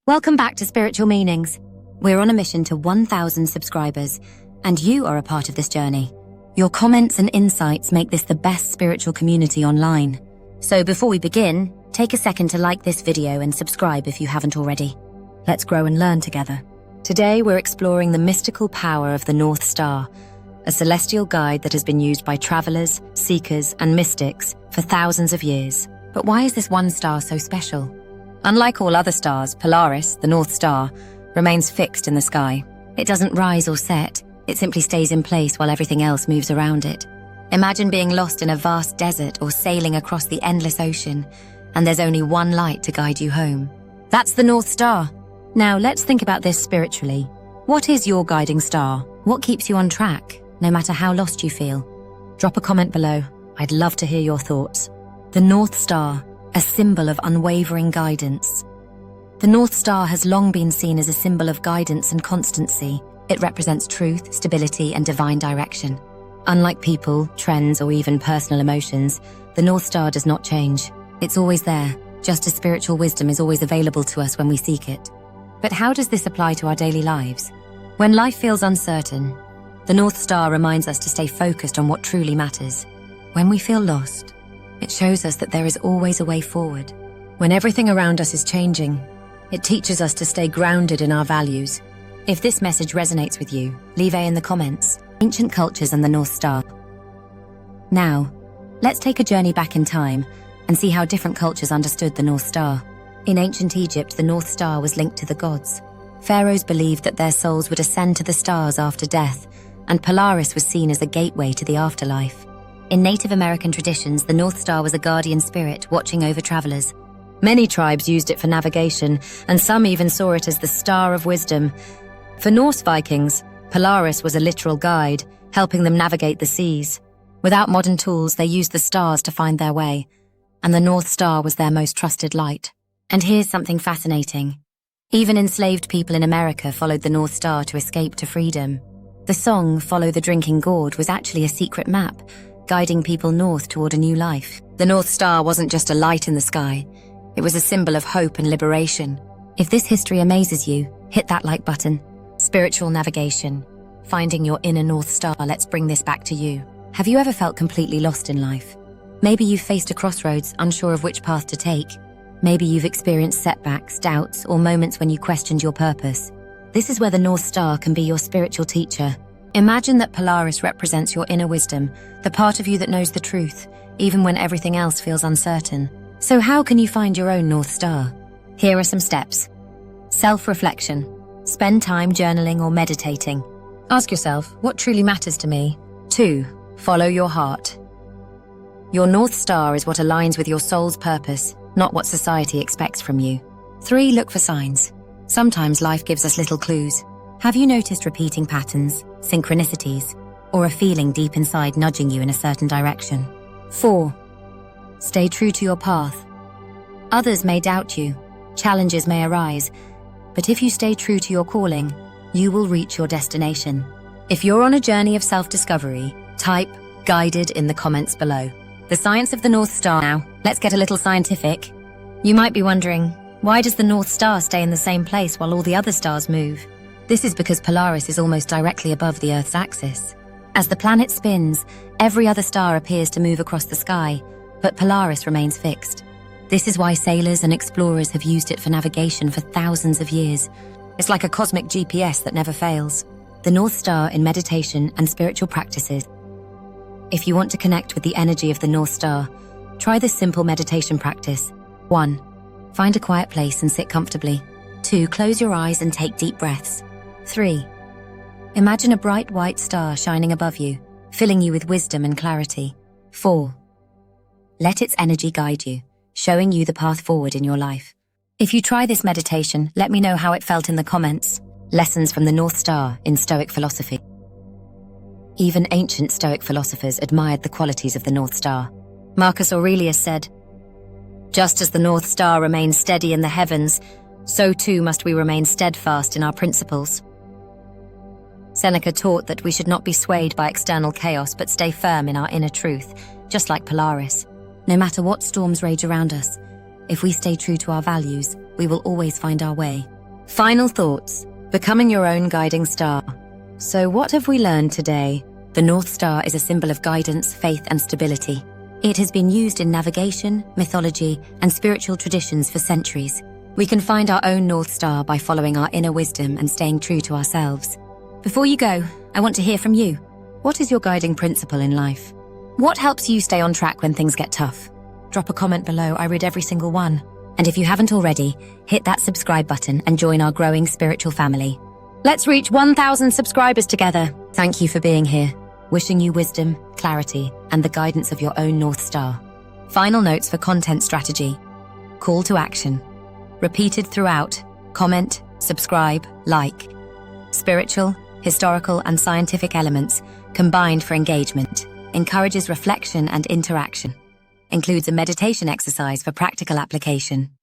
Welcome back to Spiritual Meanings. We're on a mission to 1,000 subscribers, and you are a part of this journey. Your comments and insights make this the best spiritual community online. So before we begin, take a second to like this video and subscribe if you haven't already. Let's grow and learn together. Today we're exploring the mystical power of the North Star, a celestial guide that has been used by travelers, seekers, and mystics for thousands of years. But why is this one star so special? Unlike all other stars, Polaris, the North Star, remains fixed in the sky. It doesn't rise or set, it simply stays in place while everything else moves around it. Imagine being lost in a vast desert or sailing across the endless ocean, and there's only one light to guide you home. That's the North Star. Now let's think about this spiritually. What is your guiding star? What keeps you on track, no matter how lost you feel? Drop a comment below. I'd love to hear your thoughts. The North Star, a symbol of unwavering guidance. The North Star has long been seen as a symbol of guidance and constancy. It represents truth, stability, and divine direction. Unlike people, trends, or even personal emotions, the North Star does not change. It's always there, just as spiritual wisdom is always available to us when we seek it. But how does this apply to our daily lives? When life feels uncertain, the North Star reminds us to stay focused on what truly matters. When we feel lost, it shows us that there is always a way forward. When everything around us is changing, it teaches us to stay grounded in our values. If this message resonates with you, leave A in the comments. Ancient cultures and the North Star. Now, let's take a journey back in time and see how different cultures understood the North Star. In ancient Egypt, the North Star was linked to the gods. Pharaohs believed that their souls would ascend to the stars after death, and Polaris was seen as a gateway to the afterlife. In Native American traditions, the North Star was a guardian spirit watching over travelers. Many tribes used it for navigation, and some even saw it as the Star of Wisdom. For Norse Vikings, Polaris was a literal guide, helping them navigate the seas. Without modern tools, they used the stars to find their way, and the North Star was their most trusted light. And here's something fascinating. Even enslaved people in America followed the North Star to escape to freedom. The song, Follow the Drinking Gourd, was actually a secret map, guiding people north toward a new life. The North Star wasn't just a light in the sky, it was a symbol of hope and liberation. If this history amazes you, hit that like button. Spiritual navigation. Finding your inner North Star, let's bring this back to you. Have you ever felt completely lost in life? Maybe you've faced a crossroads, unsure of which path to take. Maybe you've experienced setbacks, doubts, or moments when you questioned your purpose. This is where the North Star can be your spiritual teacher. Imagine that Polaris represents your inner wisdom, the part of you that knows the truth, even when everything else feels uncertain. So how can you find your own North Star? Here are some steps. Self-reflection. Spend time journaling or meditating. Ask yourself, what truly matters to me? 2. Follow your heart. Your North Star is what aligns with your soul's purpose, not what society expects from you. 3. Look for signs. Sometimes life gives us little clues. Have you noticed repeating patterns, synchronicities, or a feeling deep inside nudging you in a certain direction? 4. Stay true to your path. Others may doubt you, challenges may arise, but if you stay true to your calling, you will reach your destination. If you're on a journey of self-discovery, type "guided" in the comments below. The science of the North Star. Now, let's get a little scientific. You might be wondering, why does the North Star stay in the same place while all the other stars move? This is because Polaris is almost directly above the Earth's axis. As the planet spins, every other star appears to move across the sky, but Polaris remains fixed. This is why sailors and explorers have used it for navigation for thousands of years. It's like a cosmic GPS that never fails. The North Star in meditation and spiritual practices. If you want to connect with the energy of the North Star, try this simple meditation practice. 1. Find a quiet place and sit comfortably. 2. Close your eyes and take deep breaths. 3. Imagine a bright white star shining above you, filling you with wisdom and clarity. 4. Let its energy guide you, showing you the path forward in your life. If you try this meditation, let me know how it felt in the comments. Lessons from the North Star in Stoic philosophy. Even ancient Stoic philosophers admired the qualities of the North Star. Marcus Aurelius said, "Just as the North Star remains steady in the heavens, so too must we remain steadfast in our principles." Seneca taught that we should not be swayed by external chaos but stay firm in our inner truth, just like Polaris. No matter what storms rage around us, if we stay true to our values, we will always find our way. Final thoughts. Becoming your own guiding star. So what have we learned today? The North Star is a symbol of guidance, faith, and stability. It has been used in navigation, mythology, and spiritual traditions for centuries. We can find our own North Star by following our inner wisdom and staying true to ourselves. Before you go, I want to hear from you. What is your guiding principle in life? What helps you stay on track when things get tough? Drop a comment below. I read every single one. And if you haven't already, hit that subscribe button and join our growing spiritual family. Let's reach 1,000 subscribers together. Thank you for being here. Wishing you wisdom, clarity, and the guidance of your own North Star. Final notes for content strategy. Call to action. Repeated throughout. Comment, subscribe, like. Spiritual, historical, and scientific elements combined for engagement. Encourages reflection and interaction. Includes a meditation exercise for practical application.